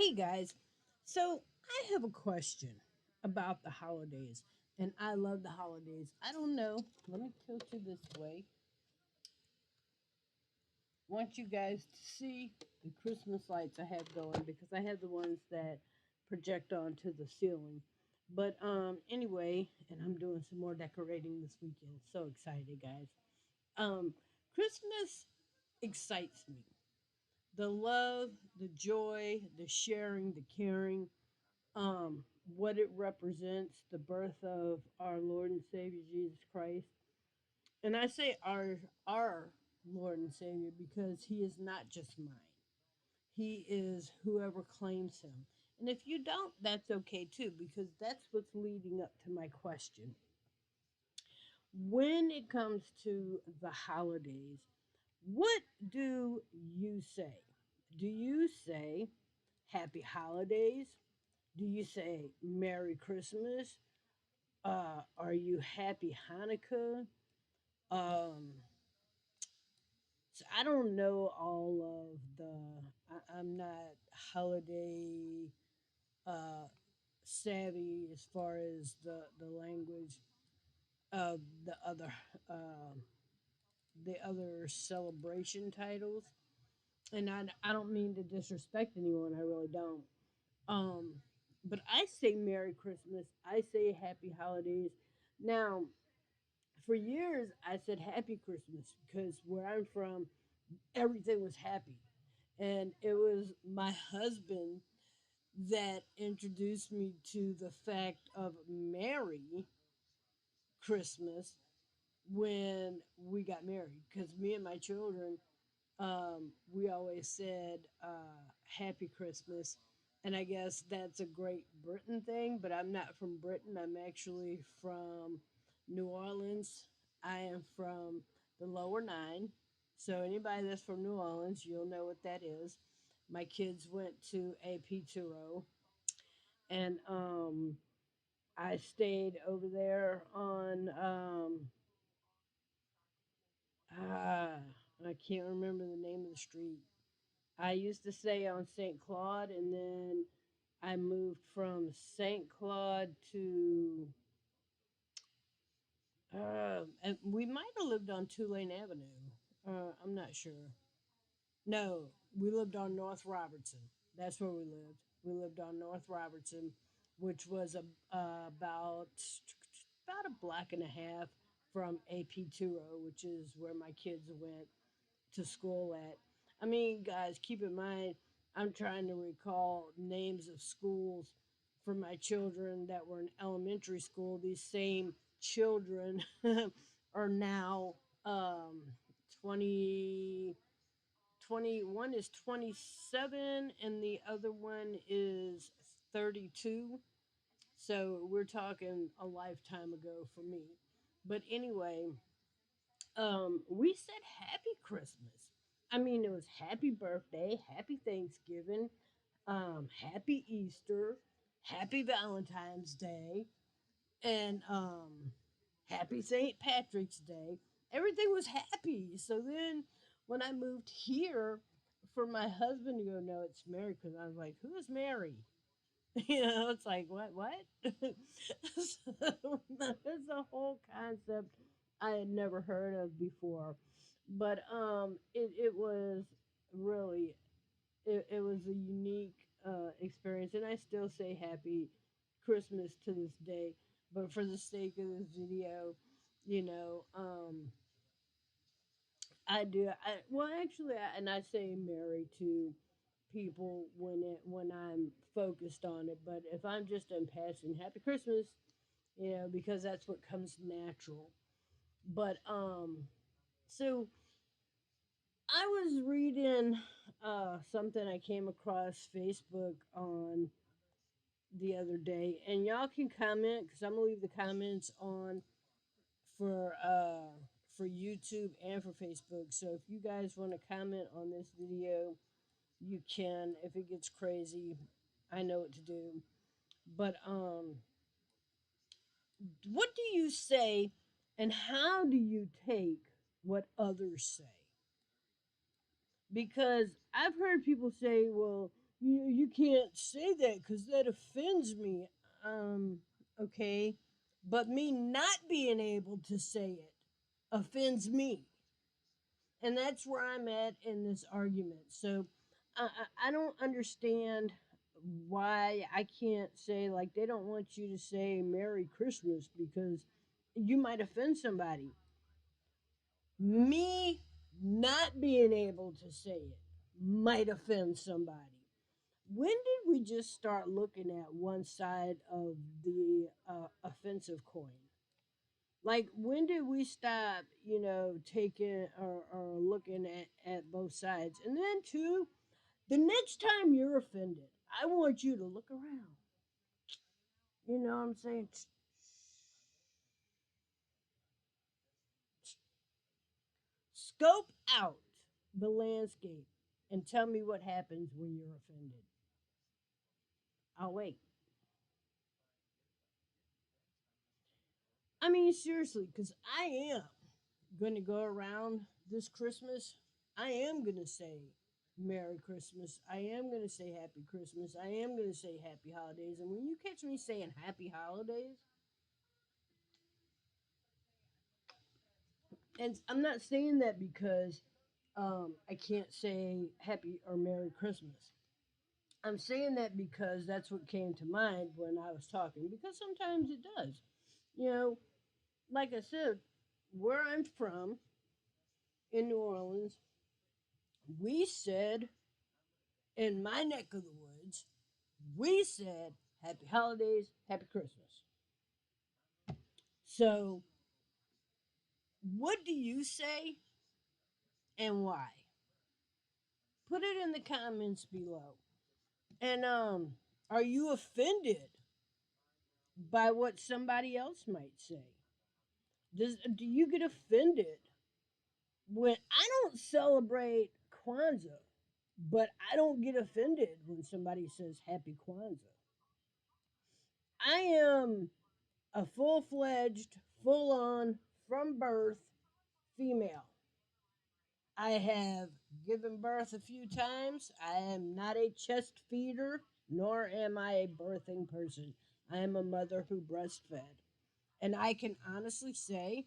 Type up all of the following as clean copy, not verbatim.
Hey guys, so I have a question about the holidays, and I love the holidays. I don't know. Let me tilt you this way. Want you guys to see the Christmas lights I have going because I have the ones that project onto the ceiling. But anyway, and I'm doing some more decorating this weekend. So excited, guys. Um Christmas excites me. The love, the joy, the sharing, the caring, what it represents, the birth of our Lord and Savior Jesus Christ. And I say our Lord and Savior because he is not just mine. He is whoever claims him. And if you don't, that's okay too, because that's what's leading up to my question. When it comes to the holidays, what do you say? Do you say happy holidays? Do you say Merry Christmas? Are you happy Hanukkah? Um, so I don't know all of the. I'm not holiday uh, savvy as far as the language of um the other celebration titles, and I don't mean to disrespect anyone. I really don't. Um, but I say Merry Christmas. I say Happy Holidays. Now, for years I said happy Christmas because where I'm from, everything was happy. And it was my husband that introduced me to the fact of Merry Christmas when we got married. Because me and my children, we always said happy Christmas. And I guess that's a Great Britain thing, but I'm not from Britain. I'm actually from New Orleans. I am from the lower nine. So anybody that's from New Orleans, you'll know what that is. My kids went to AP Turo, and I stayed over there on ah, I can't remember the name of the street. I used to stay on St. Claude, and then I moved from St. Claude to, and we might have lived on Tulane Avenue. I'm not sure. No, we lived on North Robertson. That's where we lived. We lived on North Robertson, which was about a block and a half from AP2O, which is where my kids went to school at. I mean, guys, keep in mind, I'm trying to recall names of schools for my children that were in elementary school. These same children are now 20, 21 is 27, and the other one is 32. So we're talking a lifetime ago for me. But anyway, we said happy Christmas. I mean, it was happy birthday, happy Thanksgiving, happy Easter, happy Valentine's Day, and happy St. Patrick's Day. Everything was happy. So then when I moved here, for my husband to go, no, it's Mary, because I was like, who is Mary? It's like, what? So that's a whole concept I had never heard of before. But it was really, it was a unique experience, and I still say happy Christmas to this day. But for the sake of this video, you know, I do. Well, actually, and I say Merry to people when I'm focused on it. But if I'm just in passing, Happy Christmas, because that's what comes natural. But so I was reading something I came across Facebook on the other day, and y'all can comment because I'm gonna leave the comments on for uh for YouTube and for Facebook. So if you guys want to comment on this video, you can. If it gets crazy, I know what to do. But what do you say, and how do you take what others say? Because I've heard people say, well, You can't say that because that offends me. Um, okay, but me not being able to say it offends me, and that's where I'm at in this argument. So I don't understand why I can't say, like, they don't want you to say Merry Christmas because you might offend somebody. Me not being able to say it might offend somebody. When did we just start looking at one side of the offensive coin? Like, when did we stop, taking or looking at both sides? And then, too, the next time you're offended, I want you to look around. You know what I'm saying? Scope out the landscape and tell me what happens when you're offended. I'll wait. I mean, seriously, because I am going to go around this Christmas. I am going to say Merry Christmas. I am going to say Happy Christmas. I am going to say Happy Holidays. And when you catch me saying Happy Holidays, and I'm not saying that because I can't say Happy or Merry Christmas. I'm saying that because that's what came to mind when I was talking, because sometimes it does. You know, like I said, where I'm from in New Orleans, we said, in my neck of the woods, we said Happy Holidays, Happy Christmas. So, what do you say and why? Put it in the comments below. And are you offended by what somebody else might say? Do you get offended when I don't celebrate Kwanzaa, but I don't get offended when somebody says Happy Kwanzaa? I am a full fledged, full on, from birth female. I have given birth a few times. I am not a chest feeder, nor am I a birthing person. I am a mother who breastfed. And I can honestly say,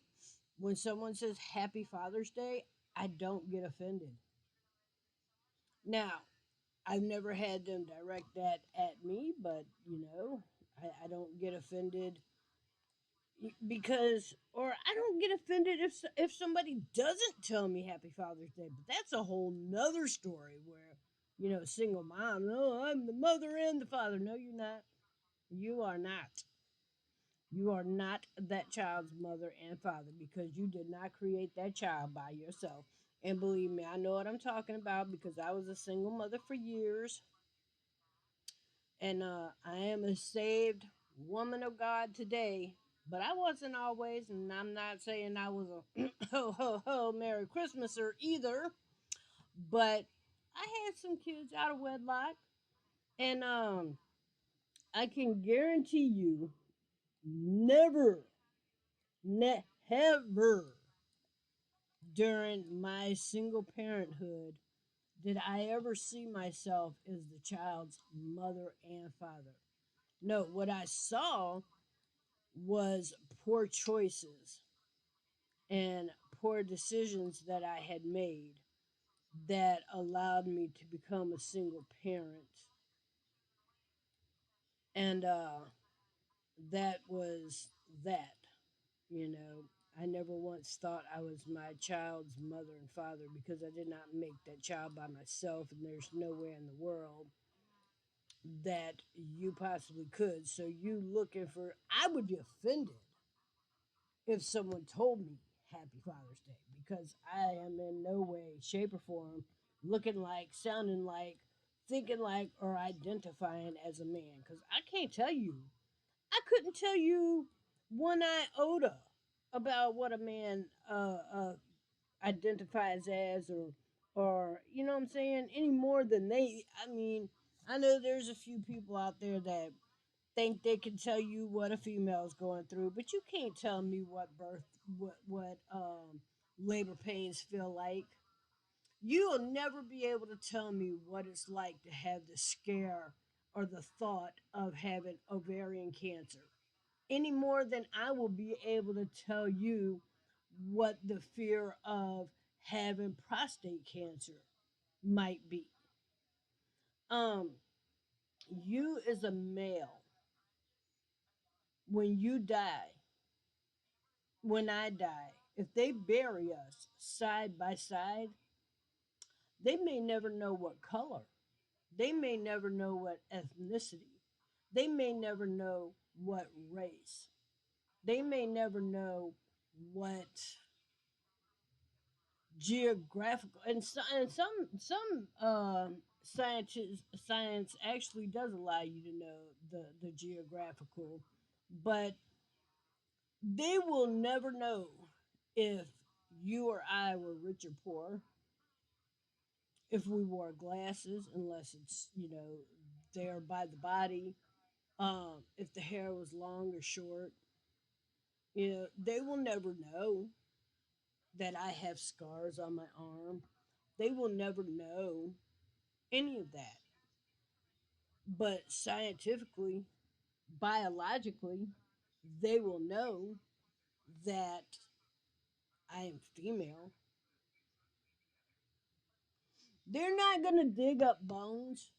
when someone says Happy Father's Day, I don't get offended. Now, I've never had them direct that at me, but I don't get offended because, or I don't get offended if somebody doesn't tell me Happy Father's Day. But that's a whole nother story where, single mom, oh, I'm the mother and the father. No, you're not. You are not. You are not that child's mother and father because you did not create that child by yourself. And believe me, I know what I'm talking about because I was a single mother for years. And I am a saved woman of God today. But I wasn't always, and I'm not saying I was a ho ho ho Merry Christmaser either. But I had some kids out of wedlock, and I can guarantee you, never, never during my single parenthood did I ever see myself as the child's mother and father. No, what I saw was poor choices and poor decisions that I had made that allowed me to become a single parent. And that was that, you know. I never once thought I was my child's mother and father because I did not make that child by myself, and there's nowhere in the world that you possibly could. So you looking for, I would be offended if someone told me Happy Father's Day because I am in no way, shape, or form looking like, sounding like, thinking like, or identifying as a man. Because I can't tell you, I couldn't tell you one iota about what a man identifies as, or you know what I'm saying, any more than they. I mean, I know there's a few people out there that think they can tell you what a female's going through, but you can't tell me what labor pains feel like. You'll never be able to tell me what it's like to have the scare or the thought of having ovarian cancer any more than I will be able to tell you what the fear of having prostate cancer might be. Um, you as a male, when you die, when I die, if they bury us side by side, they may never know what color. They may never know what ethnicity. They may never know what race. They may never know what geographical and some science actually does allow you to know the geographical, but they will never know if you or I were rich or poor, if we wore glasses, unless it's, there by the body, if the hair was long or short. They will never know that I have scars on my arm. They will never know any of that. But scientifically, biologically, they will know that I am female. They're not going to dig up bones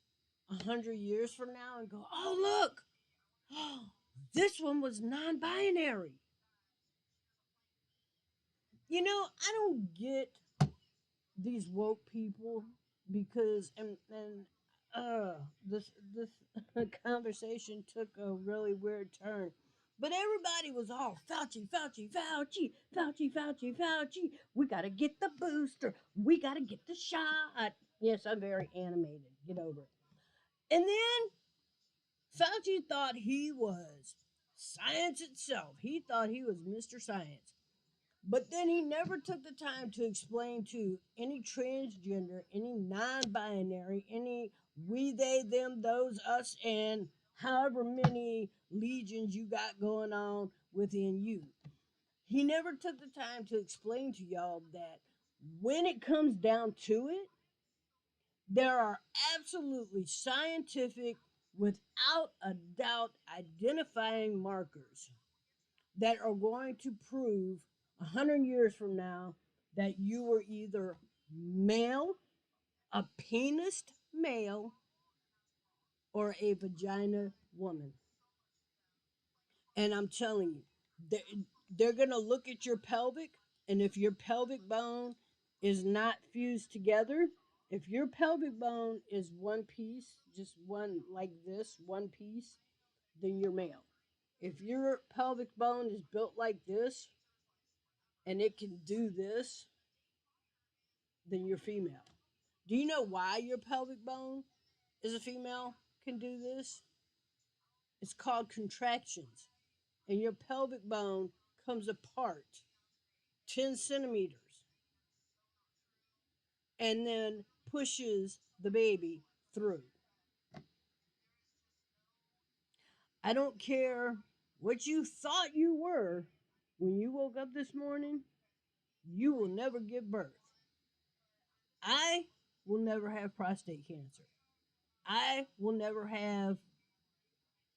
100 years from now and go, oh, look, this one was non binary. I don't get these woke people because this conversation took a really weird turn. But everybody was all Fauci, Fauci, Fauci, Fauci, Fauci, Fauci. We gotta get the booster. We gotta get the shot. Yes, I'm very animated. Get over it. And then Fauci thought he was science itself. He thought he was Mr. Science. But then he never took the time to explain to any transgender, any non binary, any we, they, them, those, us, and however many legions you got going on within you. He never took the time to explain to y'all that when it comes down to it, there are absolutely scientific, without a doubt, identifying markers that are going to prove 100 years from now that you were either male, a penis male, or a vagina woman. And I'm telling you, they're going to look at your pelvic, and if your pelvic bone is not fused together, if your pelvic bone is one piece, just one like this, one piece, then you're male. If your pelvic bone is built like this, and it can do this, then you're female. Do you know why your pelvic bone is a female can do this? It's called contractions. And your pelvic bone comes apart 10 centimeters and then pushes the baby through. I don't care what you thought you were when you woke up this morning, you will never give birth. I will never have prostate cancer. I will never have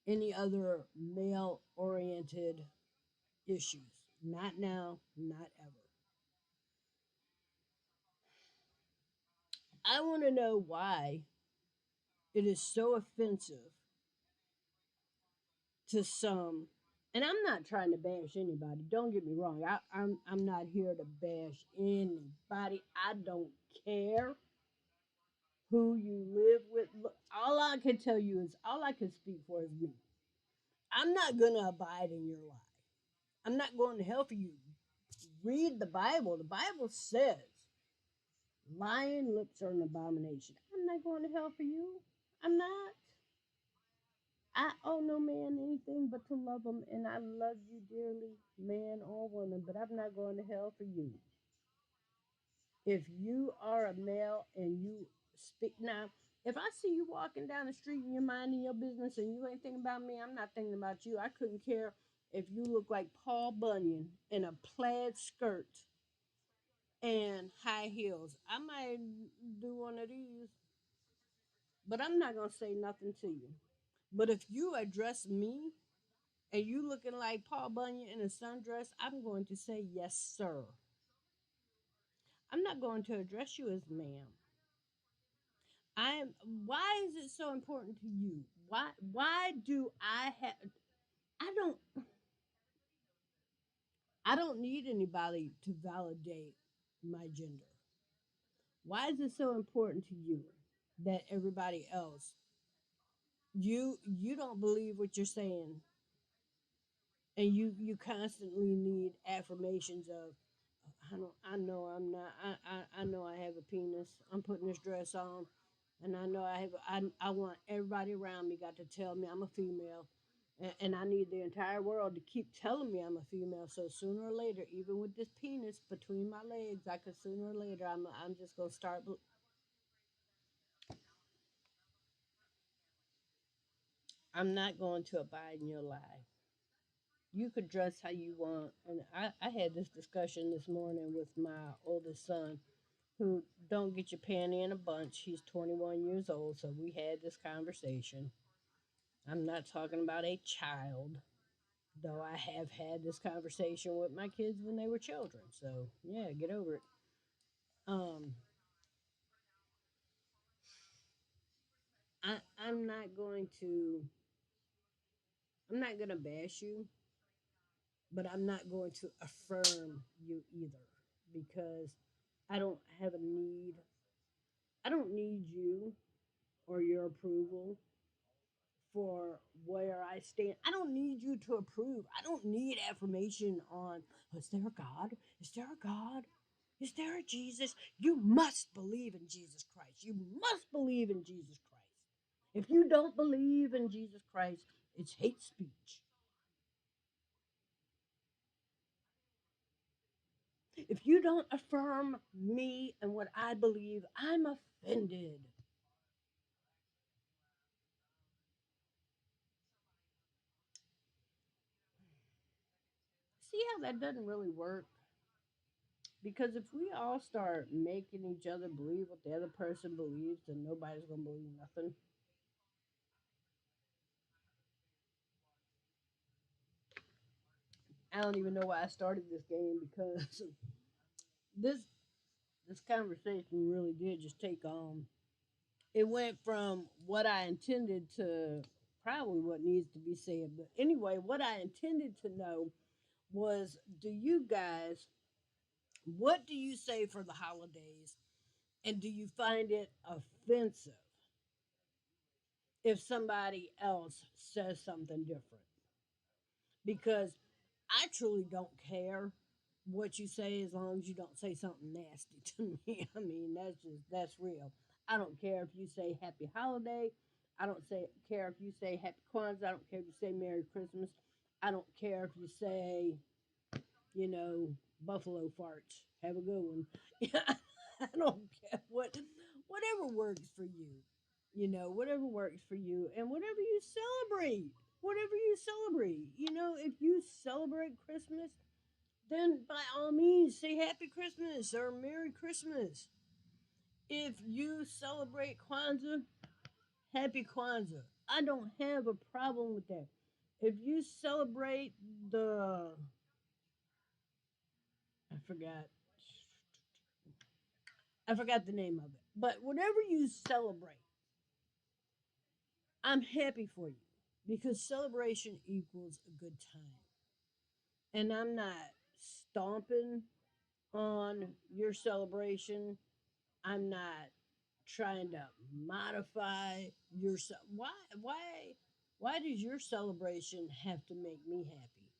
any other male oriented issues. Not now, not ever. I want to know why it is so offensive to some. And I'm not trying to bash anybody. Don't get me wrong. I'm not here to bash anybody. I don't care who you live with. Look, all I can tell you is all I can speak for is me. I'm not going to abide in your lie. I'm not going to hell for you. Read the Bible. The Bible says lying lips are an abomination. I'm not going to hell for you. I'm not. I owe no man anything but to love him, and I love you dearly, man or woman, but I'm not going to hell for you. If you are a male and you speak now, if I see you walking down the street and you're minding your business and you ain't thinking about me, I'm not thinking about you. I couldn't care if you look like Paul Bunyan in a plaid skirt and high heels. I might do one of these, but I'm not gonna say nothing to you. But if you address me and you looking like Paul Bunyan in a sundress, I'm going to say yes, sir. I'm not going to address you as ma'am. I'm. Why is it so important to you? Why do I have? I don't. I don't need anybody to validate my gender. Why is it so important to you that everybody else, you don't believe what you're saying, and you constantly need affirmations of, I know I'm not, I know I have a penis. I'm putting this dress on, and I know I want everybody around me got to tell me I'm a female, and I need the entire world to keep telling me I'm a female. So sooner or later, even with this penis between my legs, I could sooner or later I'm just gonna start. I'm not going to abide in your lie. You could dress how you want. And I had this discussion this morning with my oldest son, who don't get your panty in a bunch. He's 21 years old, so we had this conversation. I'm not talking about a child, though I have had this conversation with my kids when they were children. So yeah, get over it. Um, I'm not going to. I'm not gonna bash you, but I'm not going to affirm you either, because I don't have a need. I don't need you or your approval for where I stand. I don't need you to approve. I don't need affirmation on, is there a God? Is there a God? Is there a Jesus? You must believe in Jesus Christ. You must believe in Jesus Christ. If you don't believe in Jesus Christ, it's hate speech. If you don't affirm me and what I believe, I'm offended. See how that doesn't really work? Because if we all start making each other believe what the other person believes, then nobody's gonna believe nothing. I don't even know why I started this game, because this this conversation really did just take on. It went from what I intended to probably what needs to be said. But anyway, what I intended to know was, do you guys, what do you say for the holidays, and do you find it offensive if somebody else says something different? Because I truly don't care what you say as long as you don't say something nasty to me. I mean, that's real. I don't care if you say happy holiday. I don't care if you say happy Kwanzaa. I don't care if you say Merry Christmas. I don't care if you say, you know, buffalo farts. Have a good one. Yeah, I don't care whatever works for you. You know, whatever works for you, and whatever you celebrate. Whatever you celebrate. You know, if you celebrate Christmas, then by all means say Happy Christmas or Merry Christmas. If you celebrate Kwanzaa, Happy Kwanzaa. I don't have a problem with that. If you celebrate the, I forgot I forgot the name of it. But whatever you celebrate, I'm happy for you, because celebration equals a good time. And I'm not stomping on your celebration. I'm not trying to modify your why does your celebration have to make me happy?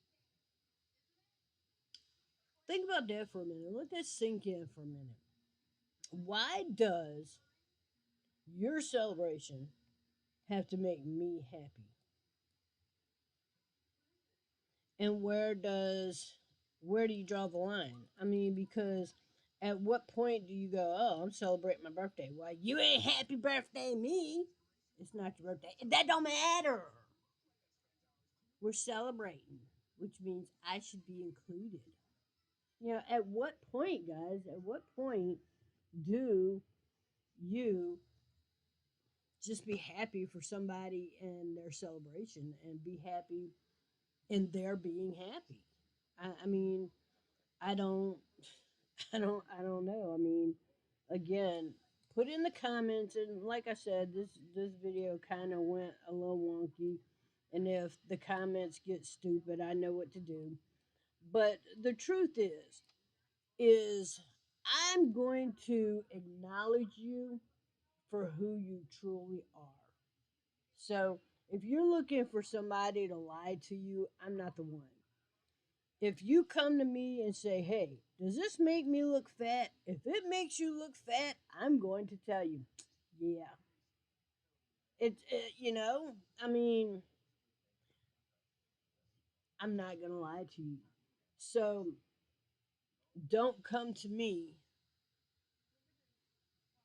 Think about that for a minute. Let that sink in for a minute. Why does your celebration have to make me happy? And where do you draw the line? I mean, because at what point do you go, oh, I'm celebrating my birthday? Well, you ain't happy birthday me. It's not your birthday. That don't matter. We're celebrating, which means I should be included. At what point, guys, at what point do you just be happy for somebody and their celebration and be happy in their being happy? I mean, I don't, I don't know. I mean, again, put in the comments, and like I said, this video kind of went a little wonky, and if the comments get stupid, I know what to do. But the truth is I'm going to acknowledge you for who you truly are. So if you're looking for somebody to lie to you, I'm not the one. If you come to me and say, hey, does this make me look fat? If it makes you look fat, I'm going to tell you, yeah. I mean, I'm not going to lie to you. So don't come to me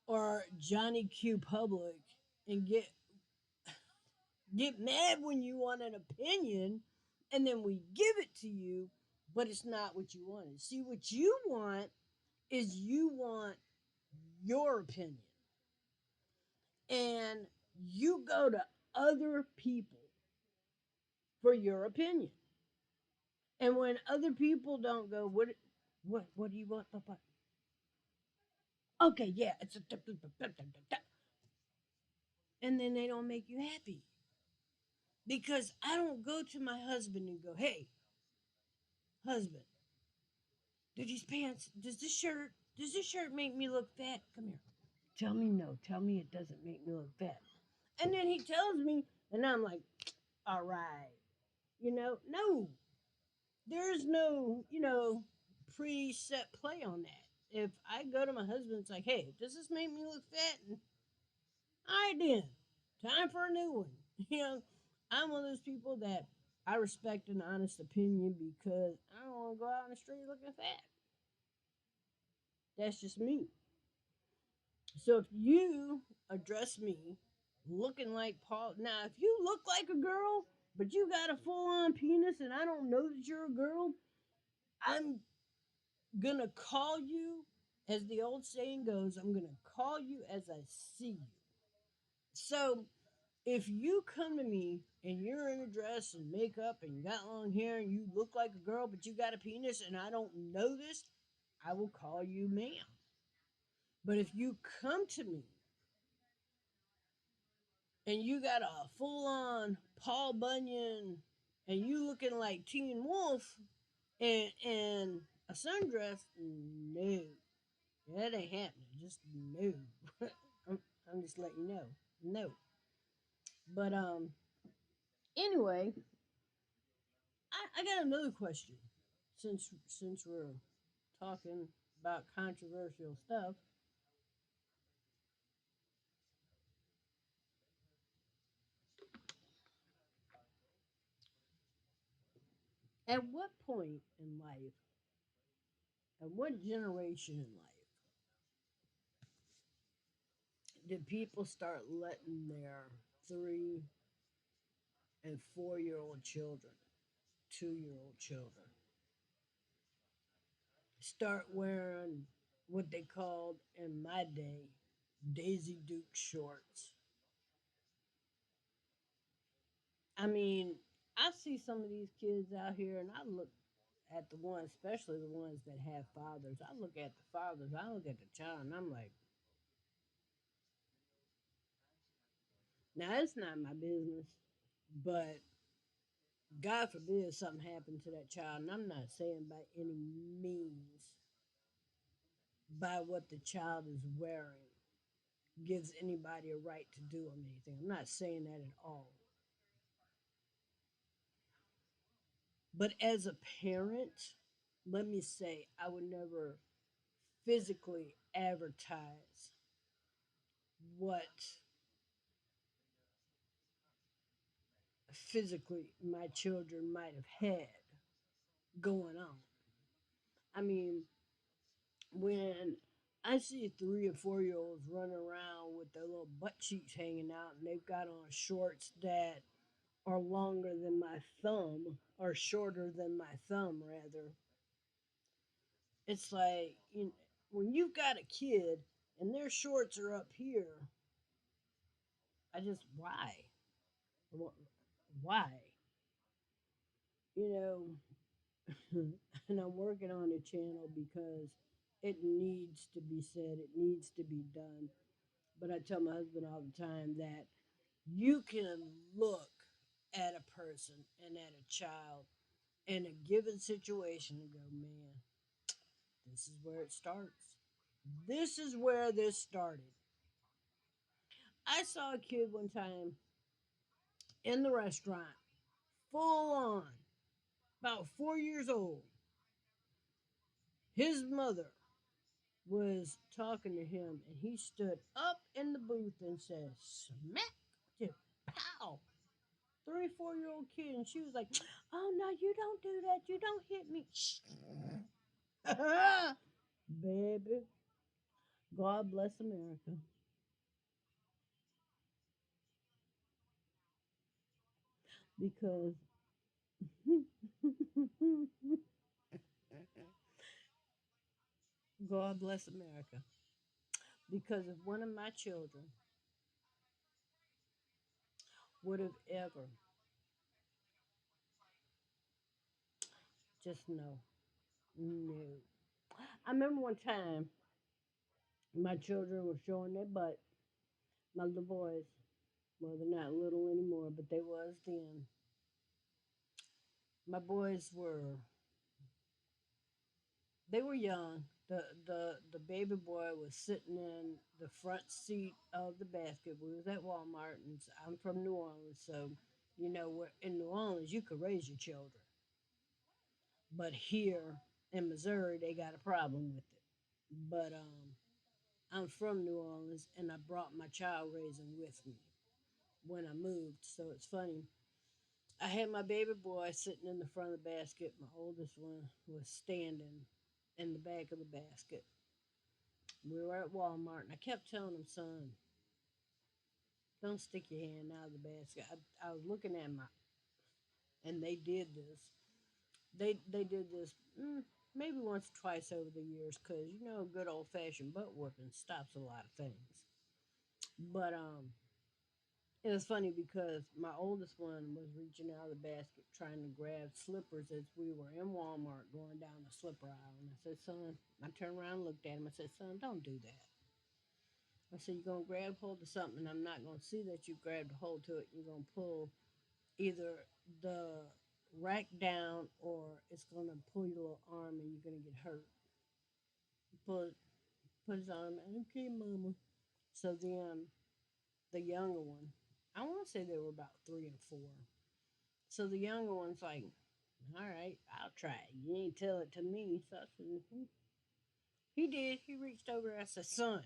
or Johnny Q Public and get mad when you want an opinion and then we give it to you, but it's not what you wanted. See, what you want is you want your opinion. And you go to other people for your opinion. And when other people don't go, what do you want, Papa? Okay, yeah, it's a and then they don't make you happy. Because I don't go to my husband and go, hey, husband, do these pants, does this shirt make me look fat? Come here. Tell me no. Tell me it doesn't make me look fat. And then he tells me, and I'm like, all right. No, there's no, preset play on that. If I go to my husband, it's like, hey, does this make me look fat? And all right, then, time for a new one. You know, I'm one of those people that I respect an honest opinion because I don't want to go out on the street looking fat. That's just me. So if you address me looking like Paul, now if you look like a girl, but you got a full on penis and I don't know that you're a girl, I'm gonna call you, as the old saying goes, I'm gonna call you as I see you. So if you come to me and you're in a dress and makeup and you got long hair and you look like a girl but you got a penis and I don't notice, I will call you ma'am. But if you come to me and you got a full on Paul Bunyan and you looking like Teen Wolf and a sundress, no. That ain't happening. Just no. I'm, I'm just letting you know. No. But anyway, I got another question. Since we're talking about controversial stuff, at what point in life, at what generation in life, did people start letting their 3 and 4 year old children, 2 year old children, start wearing what they called in my day Daisy Duke shorts? I mean, I see some of these kids out here, and I look at the ones, especially the ones that have fathers. I look at the fathers, I look at the child, and I'm like, now it's not my business, but God forbid something happened to that child, and I'm not saying by any means by what the child is wearing gives anybody a right to do them anything. I'm not saying that at all. But as a parent, let me say, I would never physically advertise what physically my children might have had going on. I mean, when I see 3 or 4 year olds running around with their little butt cheeks hanging out and they've got on shorts that are longer than my thumb or shorter than my thumb, rather, It's like when you've got a kid and their shorts are up here, I just why you and I'm working on a channel because it needs to be said, it needs to be done. But I tell my husband all the time that you can look at a person and at a child in a given situation and go, man, this is where it starts. This is where this started. I saw a kid one time in the restaurant, full on, about 4 years old. His mother was talking to him, and he stood up in the booth and said, "Smack!" Just pow. 3, 4 year old kid, and she was like, "Oh no, you don't do that. You don't hit me." Baby, God bless America. Because God bless America. Because if one of my children would have ever just no. I remember one time my children were showing their butt. My little boys, well, they're not little anymore, but they was then. My boys were they were young. The baby boy was sitting in the front seat of the basket. We was at Walmart, and I'm from New Orleans, so in New Orleans you could raise your children, but here in Missouri they got a problem with it. But I'm from New Orleans, and I brought my child raising with me when I moved. So it's funny. I had my baby boy sitting in the front of the basket. My oldest one was standing in the back of the basket. We were at Walmart, and I kept telling him, "Son, don't stick your hand out of the basket." I was looking at my, and they did this. They did this maybe once or twice over the years, because good old fashioned butt whooping stops a lot of things. But it was funny because my oldest one was reaching out of the basket trying to grab slippers as we were in Walmart going down the slipper aisle. And I said, "Son," I turned around and looked at him. I said, "Son, don't do that." I said, "You're going to grab hold of something, and I'm not going to see that you grabbed a hold to it. You're going to pull either the rack down, or it's going to pull your little arm and you're going to get hurt." He put his arm, "Okay, mama." So then the younger one, I want to say they were about 3 and 4. So the younger one's like, "All right, I'll try it. You ain't tell it to me." So I said, He did. He reached over there. I said, "Son,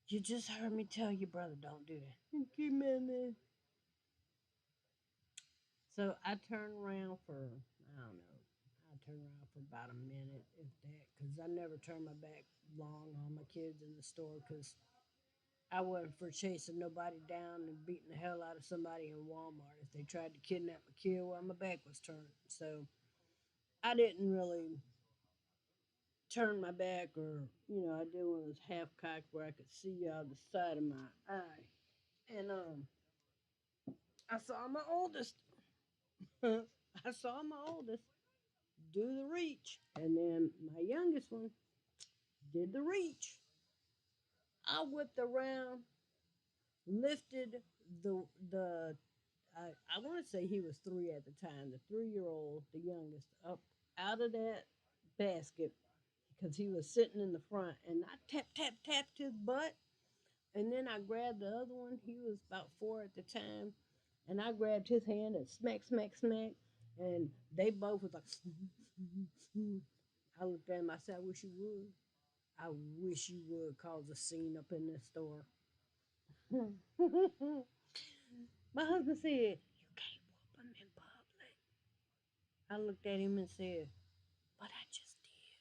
you just heard me tell your brother don't do that." "Okay, man." So I turned around for, I don't know, I turned around for about a minute, if that, because I never turned my back long on my kids in the store, because I wasn't for chasing nobody down and beating the hell out of somebody in Walmart if they tried to kidnap a kid while my back was turned. So I didn't really turn my back, or I did one of those half cocks where I could see out the side of my eye. And I saw my oldest. I saw my oldest do the reach, and then my youngest one did the reach. I whipped around, lifted the I want to say he was 3 at the time, the 3 year old, the youngest, up out of that basket, because he was sitting in the front, and I tap tap tapped his butt. And then I grabbed the other one. He was about 4 at the time. And I grabbed his hand and smack, smack, smack. And they both was like, I looked at him. I said, "I wish you would. I wish you would cause a scene up in this store." My husband said, "You can't whoop him in public." I looked at him and said, "But I just did."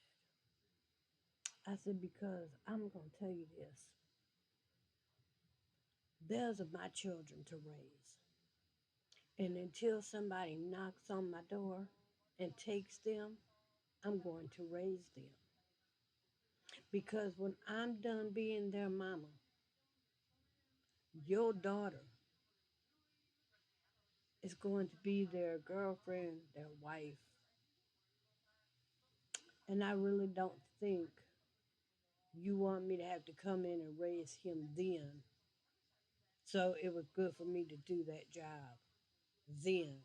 I said, "Because I'm going to tell you this. Those are my children to raise. And until somebody knocks on my door and takes them, I'm going to raise them. Because when I'm done being their mama, your daughter is going to be their girlfriend, their wife. And I really don't think you want me to have to come in and raise him then. So it was good for me to do that job then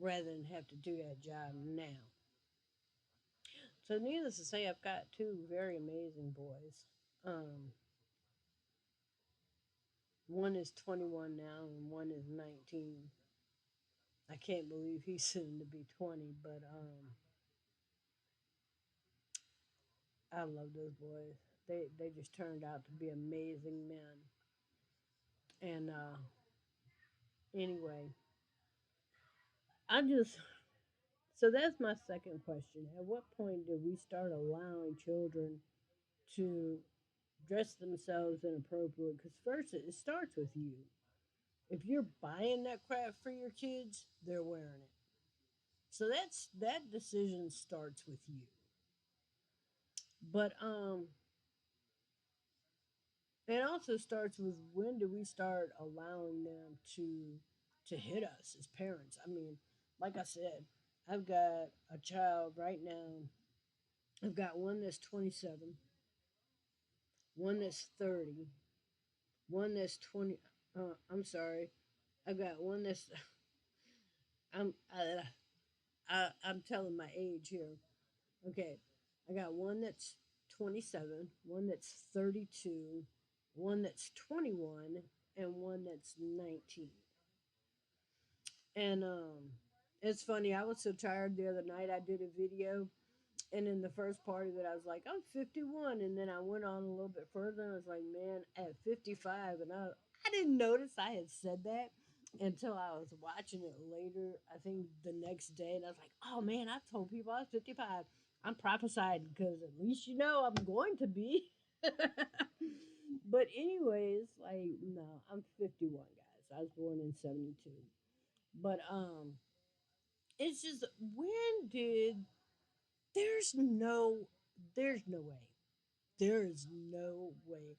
rather than have to do that job now. So, needless to say, I've got two very amazing boys. Um, one is 21 now, and one is 19. I can't believe he's soon to be 20, but I love those boys. They just turned out to be amazing men. And anyway, I just so that's my second question. At what point do we start allowing children to dress themselves inappropriately? Because first, it starts with you. If you're buying that crap for your kids, they're wearing it. So that decision starts with you. But it also starts with when do we start allowing them to hit us as parents? I mean, like I said, I've got a child right now. I've got one that's 27, one that's 30, one that's 20. I'm sorry. I've got one that's I'm I'm telling my age here. Okay, I got one that's 27, one that's 32, one that's 21, and one that's 19. And it's funny. I was so tired the other night. I did a video, and in the first part of it, I was like, I'm 51, and then I went on a little bit further, and I was like, man, at 55, and I didn't notice I had said that until I was watching it later. I think the next day, and I was like, oh man, I told people I was 55. I'm prophesied because at least you know I'm going to be. But anyways, like no, I'm 51, guys. I was born in 72. But it's just when did there's no there's no way. There is no way.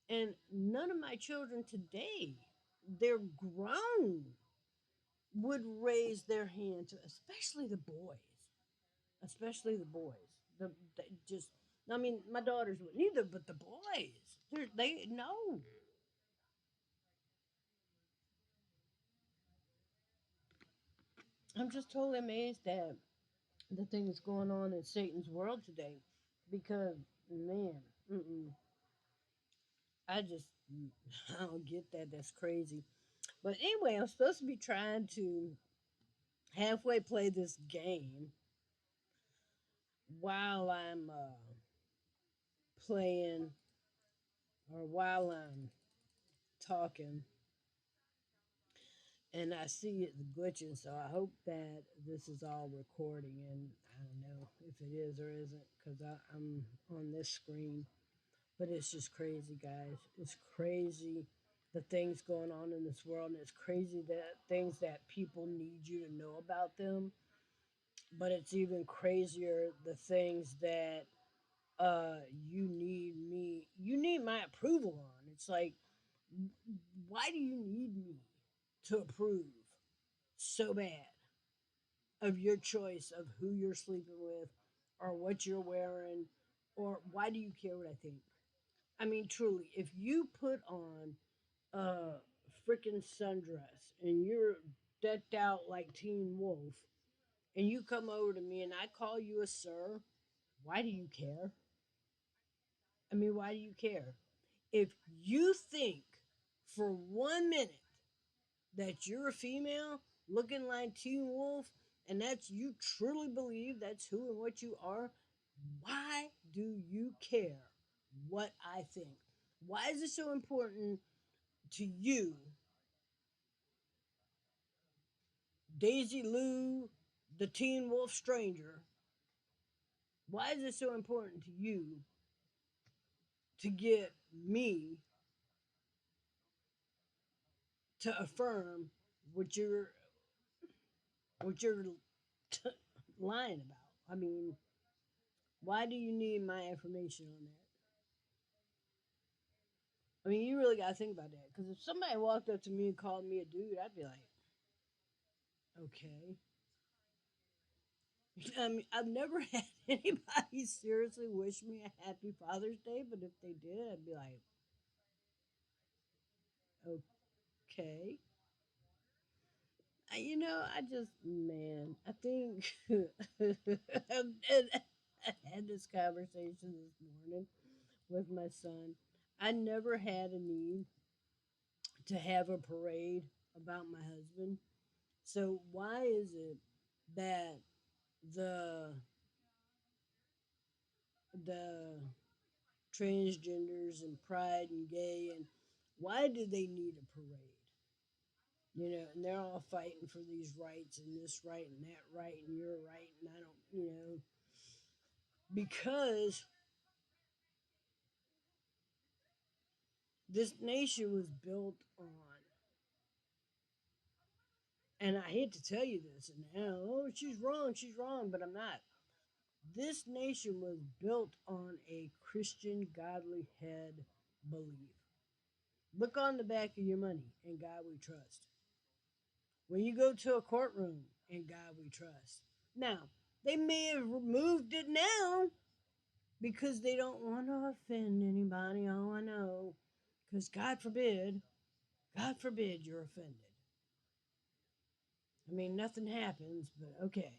And none of my children today, they're grown, would raise their hand to, especially the boys. Especially the boys. They just I mean, my daughters wouldn't either, but the boys, they no. I'm just totally amazed at the things going on in Satan's world today, because man, I just I don't get that. That's crazy. But anyway, I'm supposed to be trying to halfway play this game while I'm playing or while I'm talking, and I see it glitching. So I hope that this is all recording, and I don't know if it is or isn't because I'm on this screen. But it's just crazy, guys. It's crazy the things going on in this world, and it's crazy that things that people need you to know about them. But it's even crazier the things that you need my approval on. It's like, why do you need me to approve so bad of your choice of who you're sleeping with or what you're wearing, or why do you care what I think? I mean, truly, if you put on a freaking sundress and you're decked out like Teen Wolf and you come over to me and I call you a sir, why do you care? I mean, why do you care? If you think for 1 minute that you're a female looking like Teen Wolf and that's you truly believe that's who and what you are, why do you care what I think? Why is it so important to you, Daisy Lou, the Teen Wolf Stranger? Why is it so important to you to get me to affirm what you're what you're lying about? I mean, Why do you need my information on that? I mean, you really got to think about that. Because if somebody walked up to me and called me a dude, I'd be like, okay. I mean, I've never had anybody seriously wish me a happy Father's Day, but if they did, I'd be like, okay. I just, man, I think I had this conversation this morning with my son. I never had a need to have a parade about my husband. So why is it that the the transgenders and pride and gay and why do they need a parade? And they're all fighting for these rights and this right and that right and you're right and I don't, because this nation was built on, and I hate to tell you this, and now, oh, she's wrong, but I'm not. This nation was built on a Christian godly head belief. Look on the back of your money, in God we trust. When you go to a courtroom, in God we trust. Now, they may have removed it now because they don't want to offend anybody. Oh, I know. Because God forbid you're offended. I mean, nothing happens, but okay.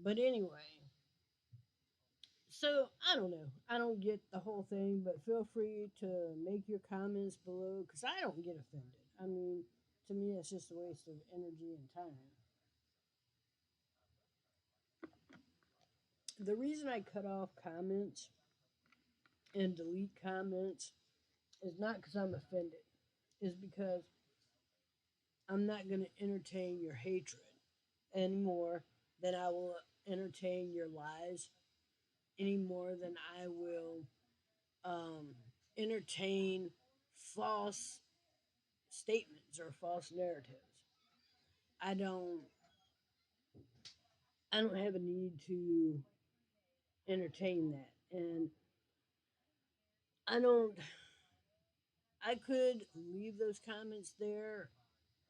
But anyway, so I don't know. I don't get the whole thing, but feel free to make your comments below because I don't get offended. I mean, to me, it's just a waste of energy and time. The reason I cut off comments and delete comments is not because I'm offended, is because I'm not going to entertain your hatred any more than I will entertain your lies, any more than I will um, entertain false statements or false narratives. I don't I don't have a need to entertain that. And I don't I could leave those comments there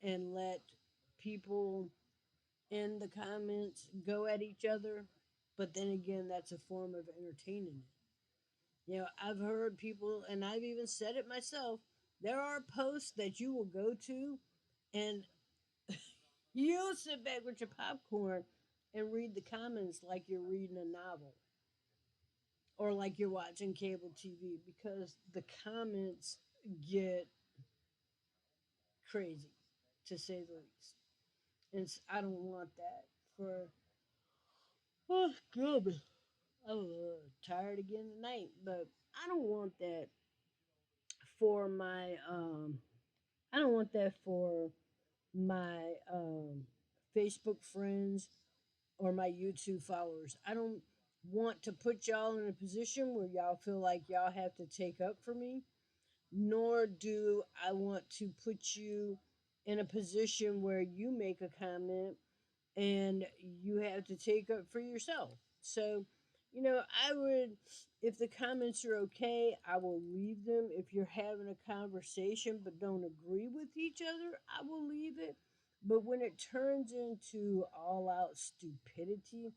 and let people in the comments go at each other, but then again that's a form of entertaining it. I've heard people and I've even said it myself. There are posts that you will go to and you'll sit back with your popcorn and read the comments like you're reading a novel or like you're watching cable TV because the comments get crazy, to say the least. And I don't want that for. Oh, goodness. I'm tired again tonight, but I don't want that for my. I don't want that for my Facebook friends or my YouTube followers. I don't want to put y'all in a position where y'all feel like y'all have to take up for me, nor do I want to put you in a position where you make a comment and you have to take up for yourself. So, I would, if the comments are okay, I will leave them. If you're having a conversation but don't agree with each other, I will leave it. But when it turns into all out stupidity,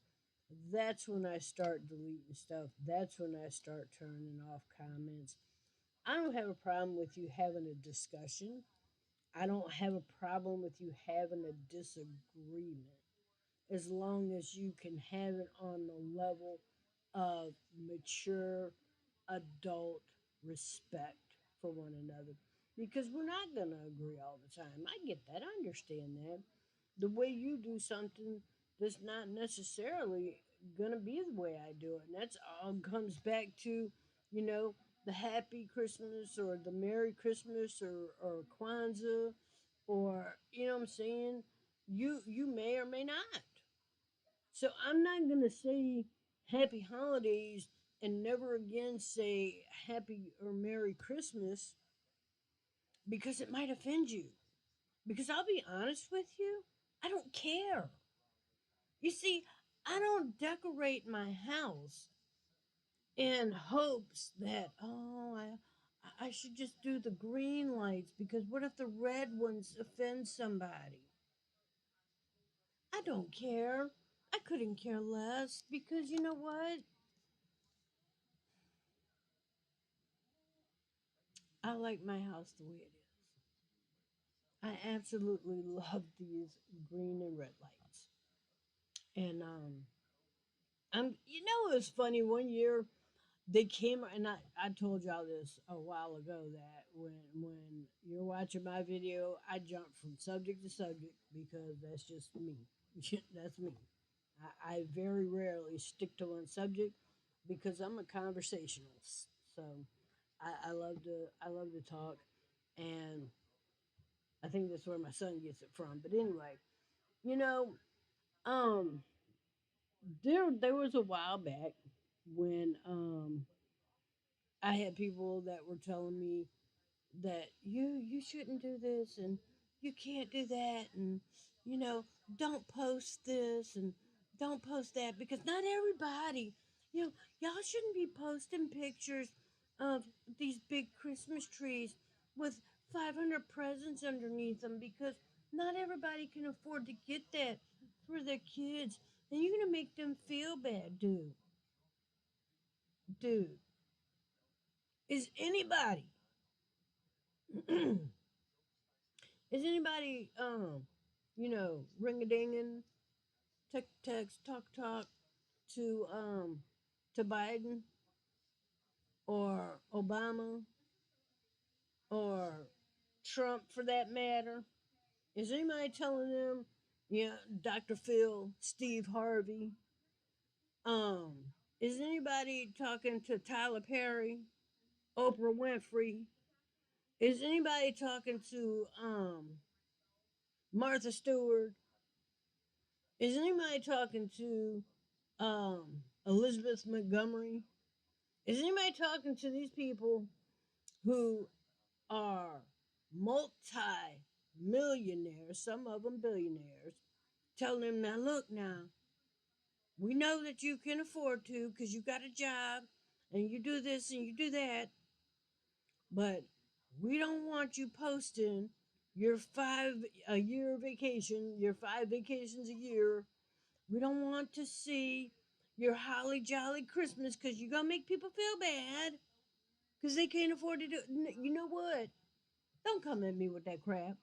that's when I start deleting stuff. That's when I start turning off comments. I don't have a problem with you having a discussion. I don't have a problem with you having a disagreement as long as you can have it on the level of mature adult respect for one another. Because we're not going to agree all the time. I get that. I understand that. The way you do something that's not necessarily going to be the way I do it. And that's all comes back to, you know, the happy Christmas or the Merry Christmas or Kwanzaa or, you know what I'm saying? You may or may not. So I'm not going to say happy holidays and never again say happy or Merry Christmas because it might offend you. Because I'll be honest with you, I don't care. You see, I don't decorate my house in hopes that, I should just do the green lights because what if the red ones offend somebody? I don't care. I couldn't care less because you know what? I like my house the way it is. I absolutely love these green and red lights. And it was funny one year they came and I told y'all this a while ago that when you're watching my video, I jump from subject to subject because that's just me. That's me. I very rarely stick to one subject because I'm a conversationalist. So I love to talk, and I think that's where my son gets it from. But anyway, you know, um, there was a while back when I had people that were telling me that you shouldn't do this and you can't do that and you know don't post this and don't post that because not everybody you know y'all shouldn't be posting pictures of these big Christmas trees with 500 presents underneath them because not everybody can afford to get that for their kids and you're gonna make them feel bad. Dude, is anybody is anybody ring a dinging, text, talk to Biden or Obama or Trump for that matter? Is anybody telling them, Dr. Phil, Steve Harvey? Um, is anybody talking to Tyler Perry, Oprah Winfrey? Is anybody talking to Martha Stewart? Is anybody talking to Elizabeth Montgomery? Is anybody talking to these people who are multi millionaires, some of them billionaires, telling them, now look, now, we know that you can afford to because you got a job and you do this and you do that, but we don't want you posting your 5 a year vacation, your 5 vacations a year. We don't want to see your holly jolly Christmas because you're going to make people feel bad because they can't afford to do it. You know what? Don't come at me with that crap.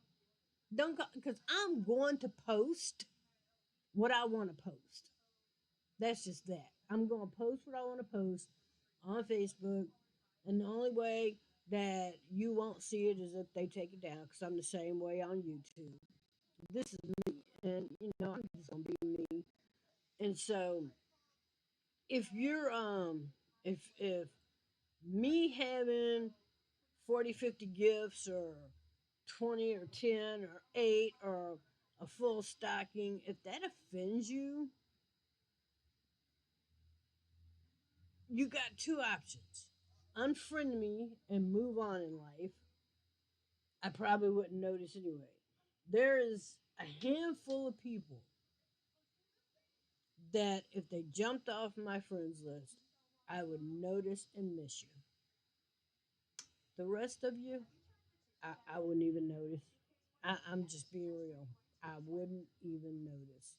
Don't because I'm going to post what I want to post. That's just that. I'm going to post what I want to post on Facebook, and the only way that you won't see it is if they take it down because I'm the same way on YouTube. This is me, and I'm just gonna be me. And so, if you're if me having 40, 50 gifts or 20 or 10 or 8 or a full stocking, if that offends you, you got two options. Unfriend me and move on in life. I probably wouldn't notice anyway. There is a handful of people that if they jumped off my friends list, I would notice and miss you. The rest of you, I wouldn't even notice. I'm just being real. I wouldn't even notice.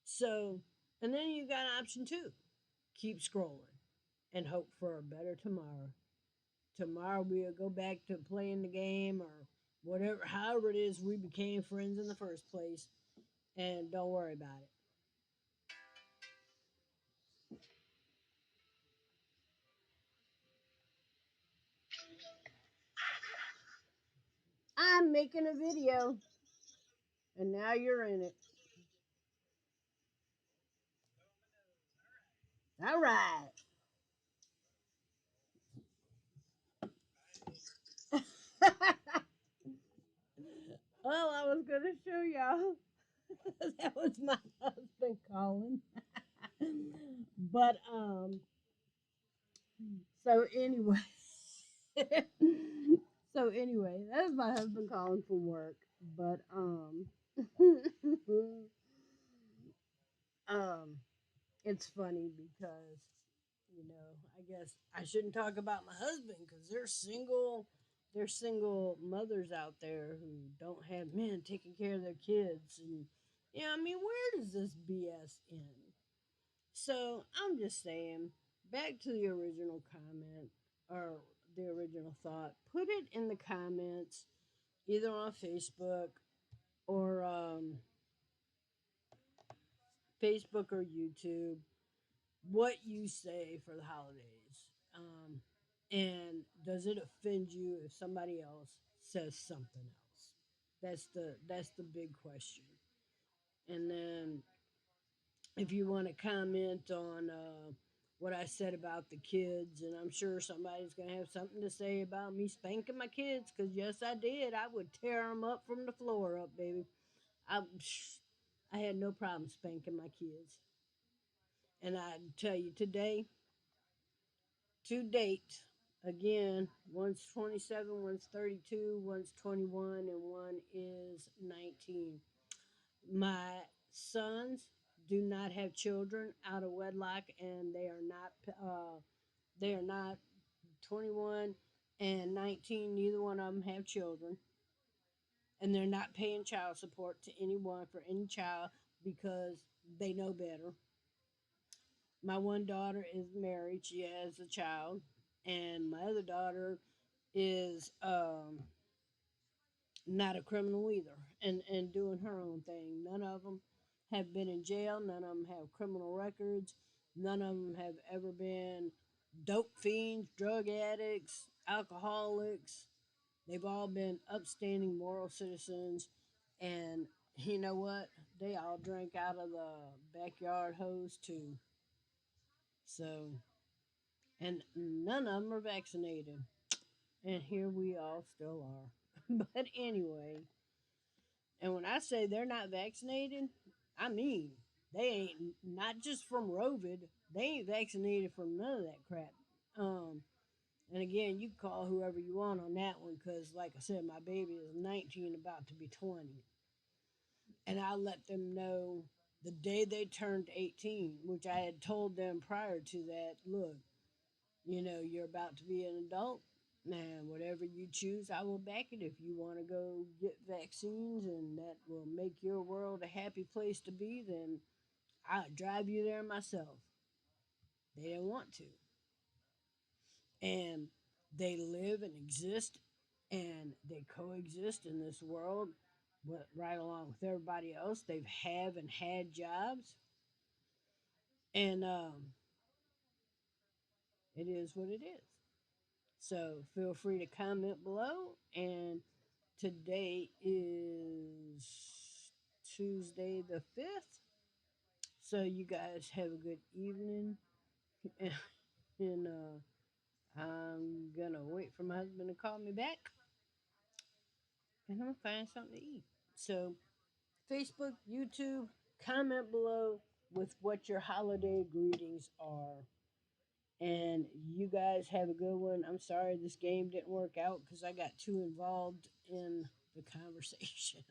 So, and then you got option two, keep scrolling and hope for a better tomorrow. Tomorrow we'll go back to playing the game or whatever, however it is we became friends in the first place, and don't worry about it. I'm making a video, and now you're in it. All right. Well, I was going to show y'all. That was my husband calling. But so anyway. So anyway, that was my husband calling from work. But Um, it's funny because, I guess I shouldn't talk about my husband because there's single mothers out there who don't have men taking care of their kids, and I mean, where does this BS end? So I'm just saying, back to the original comment or the original thought. Put it in the comments, either on Facebook or Facebook or YouTube, what you say for the holidays. And does it offend you if somebody else says something else? That's the big question. And then if you want to comment on what I said about the kids, and I'm sure somebody's going to have something to say about me spanking my kids, because yes, I did. I would tear them up from the floor up, baby. I, I had no problem spanking my kids. And I tell you today, to date, again, one's 27, one's 32, one's 21, and one is 19. My sons do not have children out of wedlock, and they are not 21 and 19. Neither one of them have children, and they're not paying child support to anyone for any child because they know better. My one daughter is married; she has a child, and my other daughter is not a criminal either, and doing her own thing. None of them have been in jail. None of them have criminal records. None of them have ever been dope fiends, drug addicts, alcoholics. They've all been upstanding moral citizens, and you know what? They all drink out of the backyard hose too. So, and none of them are vaccinated, and here we all still are. But anyway, and when I say they're not vaccinated, I mean they ain't, not just from COVID. They ain't vaccinated from none of that crap. Um, and again, you can call whoever you want on that one because, like I said, my baby is 19, about to be 20, and I let them know the day they turned 18, which I had told them prior to that. Look, you're about to be an adult. Man, whatever you choose, I will back it. If you want to go get vaccines and that will make your world a happy place to be, then I'll drive you there myself. They didn't want to. And they live and exist and they coexist in this world right along with everybody else. They've have and had jobs. And it is what it is. So feel free to comment below. And today is Tuesday the 5th. So you guys have a good evening. And I'm going to wait for my husband to call me back. And I'm going to find something to eat. So Facebook, YouTube, comment below with what your holiday greetings are. And you guys have a good one. I'm sorry this game didn't work out because I got too involved in the conversation.